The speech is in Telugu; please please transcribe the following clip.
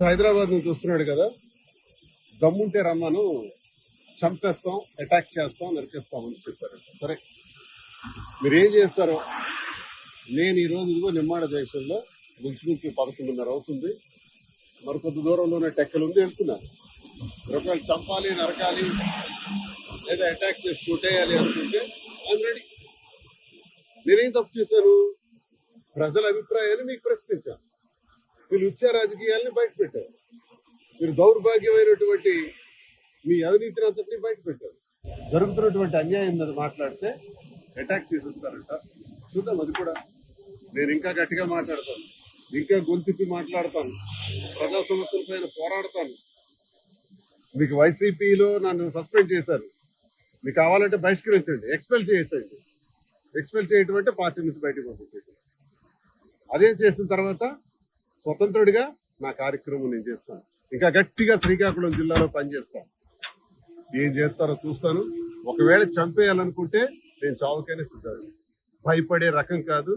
హైదరాబాద్ నుంచి వస్తున్నాడు కదా, దమ్ముంటే రమ్మను, చంపేస్తాం, అటాక్ చేస్తాం, నరికేస్తాం అని చెప్పారు. సరే, మీరేం చేస్తారో. నేను ఈ రోజు ఇదిగో నిమ్మాడ జంక్షన్ లో ముంచి 11:30 అవుతుంది. మరికొద్ది దూరంలోనే టెక్కలు ఉంది, వెళ్తున్నాను. ఒకవేళ చంపాలి, నరకాలి, లేదా అటాక్ చేసి కొట్టేయాలి అనుకుంటే ఐఎమ్ రెడీ. నేనేం తప్పు చేశాను? ప్రజల అభిప్రాయాన్ని మీకు ప్రశ్నించాను. వీళ్ళు ఉచ్చ రాజకీయాల్ని బయట పెట్టారు. మీరు దౌర్భాగ్యమైనటువంటి మీ అవినీతిని అంతటినీ బయట పెట్టారు. జరుగుతున్నటువంటి అన్యాయం మీద మాట్లాడితే అటాక్ చేసేస్తారంట. చూద్దాం, అది కూడా. నేను ఇంకా గట్టిగా మాట్లాడతాను, ఇంకా గొంతిప్పి మాట్లాడతాను, ప్రజా సమస్యల పైన పోరాడతాను. మీకు వైసీపీలో నన్ను సస్పెండ్ చేశారు, మీకు కావాలంటే బహిష్కరించండి, ఎక్స్పెల్ చేసేయండి. ఎక్స్పెల్ చేయటం అంటే పార్టీ నుంచి బయటకు పంపించండి. అదే చేసిన తర్వాత స్వతంత్రుడిగా నా కార్యక్రమం నేను చేస్తాను. ఇంకా గట్టిగా శ్రీకాకుళం జిల్లాలో పనిచేస్తాను. ఏం చేస్తారో చూస్తాను. ఒకవేళ చంపేయాలనుకుంటే నేను చావుకైనా సిద్ధం. భయపడే రకం కాదు.